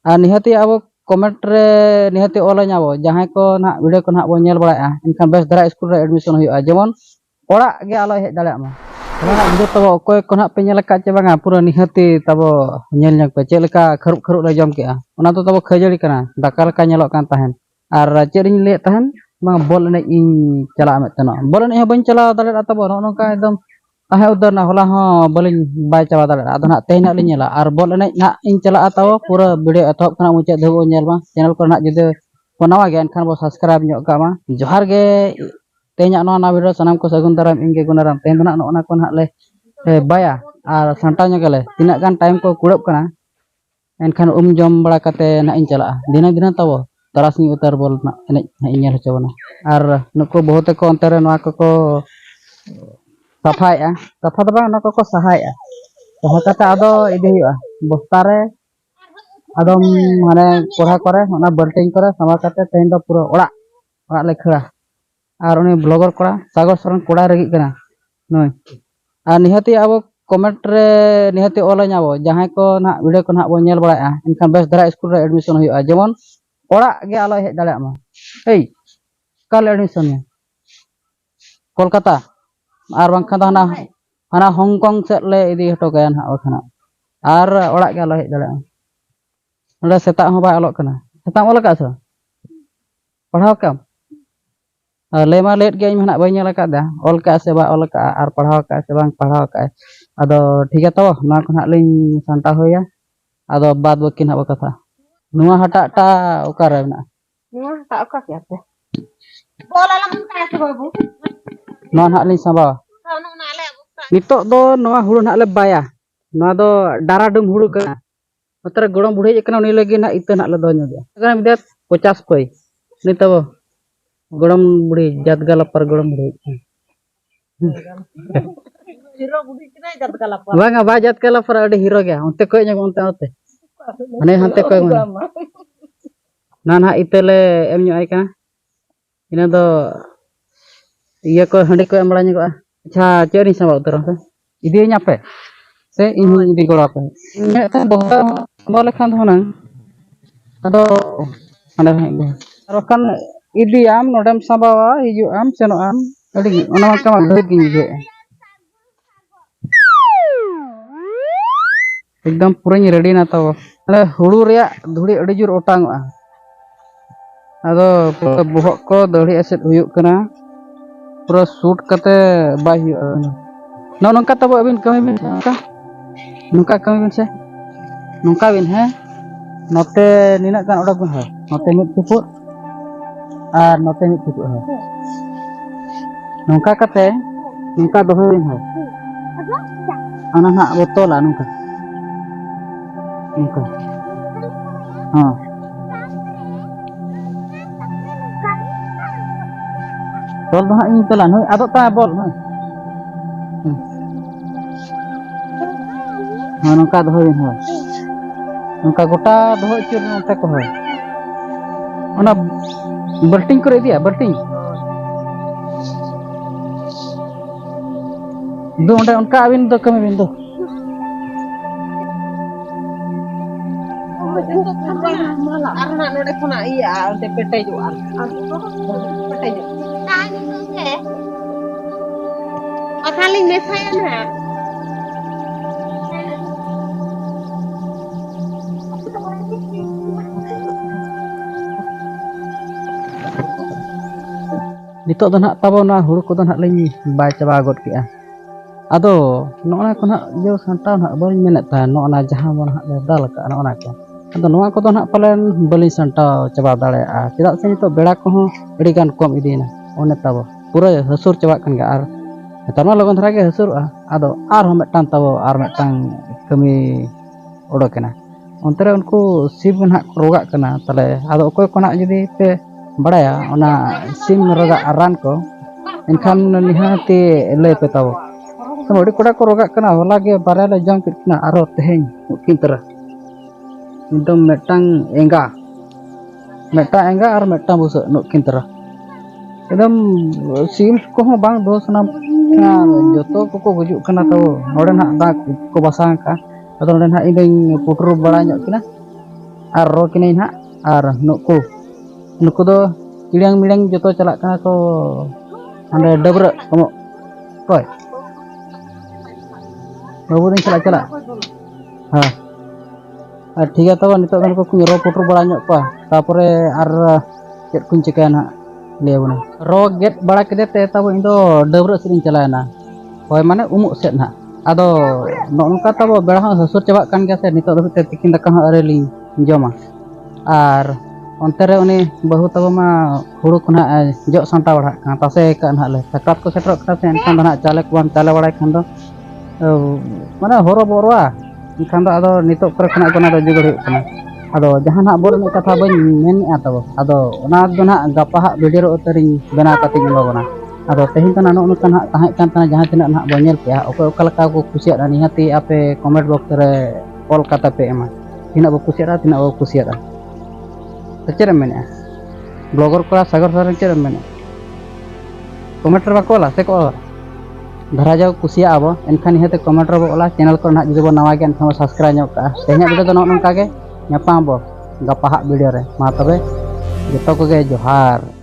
Ar nihati abo comment re nihati oleh abo jahay ko na video ko na bo nyel baraया enkan bes dara school re admission huyuga jemon orak ge alo hej daleak ma karena video tabo okoy ko na pe nyel ka che banga pura nihati tabo nyel nyak pe cheleka kharuk kharuk le jom kea ona to tabo khajari kana daka leka nyelok kan tahen ar cheriñ le tahen bang bol enej ing chala met tano bol enej ho bañ chala daleak tabo no nongka ekdom tahe udar na hola ho boliñ bay chaba daleak ado na tehna li nyela ar bol enej na ing chala tabo pura video atop kana mucet debu nyel ma channel ko na jude ko nawa ge enkan bo subscribe nyok ka ma johar ge tehnya no na video sanam ko sagun daram inge gunaram tehna na no na ko na le baya ar santa nyogale tinak gan time ko kurap kana enkan jom bala kate na ing chala dina dina tabo tarasni utar bol na enej na ing nyel chabana ar nuko bohote ko ontere no ko safai safa do bang no ko sahai saha kata ado ide huyuga bostare adom mane korha kore ona balting kore sama kate tehin do pura orak le khara ar uni blogger kora sagar soren koda regi kana noy ar nihati abo comment re nihati oleh abo jahay ko na video ko na bo nyel baraया enkan bes dara school re admission huyuga jemon orak ge alo hej daleak ma ei kal admission ya Kolkata ar bangkhan hana hana Hong Kong set le idi hoto kayan ha okhana ar orak ge alo hej daleak node setak ho bay olok kana setak olok ka so padhaw kam le ma let ge ina bay nyel ka da ol ka se ba ol ka ar padhaw ka se bang padhaw ka ado thik to na ko na lin santa hoya ado bad bakin ha katha nuwa hata ta okare na nuwa hata oka kya te bola la mun ka se babu no na lin samba no na le nitok do nuwa hulu na le baya nuwa do daradum hulu ka Otra gorong budhe ekana uni lagi na ita nak ledo nya dia. Kan bidat 50 koi. Ni tabo. Gorong budhe jat galapar gorong budhe. hero budi kina jat galapar. Bang ba jat galapar ade hero gya. Onte koi nya onte ote. Ane hante koi mana. Na na ita le em nyu ai kana. Ina do iya ko handi ko emla nya ko. Acha cheri sama utara. Idi nya pe. Se ini di gola pe. Nya ta boha boleh kan thona. Ado ane aro kan idi am nodem sabawa hiju am seno am adi ona ma kama dhoi gi je एकदम पूरा ready ना तो हुड़ू रे धुड़ी अड़ी जोर ओटांगोआ अदो बोहक को दड़ी asset हुयुक कना पूरा शूट कते बाय हुयुक नो नंका तब अबिन कमी बिन नंका कमी बिन से नंका बिन है नोते निना kan odak bin है नोते मिट tiput ar note mit tiput है nongka kate nongka dohoin है ana na botol la nongka nongka ha tol dah ini telan hoi adok ta bol ha nongka dohoin है nongka gota doho chur nonte ko है ona berting करे dia berting do onde onka abin do kami bin do arna node khona iya onte pete jo ar pete jo tani nge akaling mesaya na nitok do nak tabo na huru ko do nak lin bay chaba got ki ado nona ko nak jo santa nak bari menet ta nona jahan mon nak le dal ka nona ko ado noa ko do nak palen bali santa chaba dale tidak se nitok beda ko ho adi gan kom idina one tabo pura hasur chaba kan ga ar tarma logon thara ge hasur ado ar ho metang tabo ar metang kami odokena ontere unku sib nak rogak kana tale ado okoy ko nak judi pe badaya ona sim roga ran ko enkan nihati le pe tabo samodi koda ko roga kana hola ge barale jam kitna aro teheng ukin tera एकदम metang enga ar metang busa nukin tera एकदम sim ko ho bang do sanam joto ko gujuk kana tabo node na da ko basang ka ado node na indeng putur bala nyok kina ar ro kini ha ar nuku do kilang milang joto chalak kana ko ande dabra kamu koy babu din chalak ha ar ठीक है तब नितो को रो putter बड़ा nyok pa तापरे ar चेत कुन चिकान ha ले बना रो गेट बड़ा केदे ते तब इndo dabra सिरिन चलाना होय माने उमुक सेट ना आदो नोनका तब बेड़ा हन ससुर चाबा kan गया से नितो दबते तिकिन दाका हन अरेली जमा are onte re uni bahu tabo ma huru ko na jok santa bada kan tase ka na le sakrat ko setrok ka se enkan na chale ko bam chale bada kan do mane horo borwa enkan do ado nitok kore khana ko na do jugor hu kana ado jahan ha bor ni katha bain men a tabo ado ona do na gapa ha video ro tering bena kati ngelo bana ado tehin tan ano kan ha tahe kan tan jahan tina na bo nyel pe okala ka ko kusiat ani hati ape comment box re kol kata pe ema tina bo kusiat tina bo kusiat चेरम मेने blogger को सागर सारे चेरम मेने commenter बाकोला से को धरा जाओ कुसिया अब एनखान हेते कमेंटर बोला चैनल को ना जुदि बो नवा के एनखान सब्सक्राइब ᱧᱚᱜ ᱠᱟᱜᱼᱟ तेहना वीडियो तो नोका के ᱧᱟᱯᱟᱢ बो गपा वीडियो रे मा तबे जतो को गे जोहार।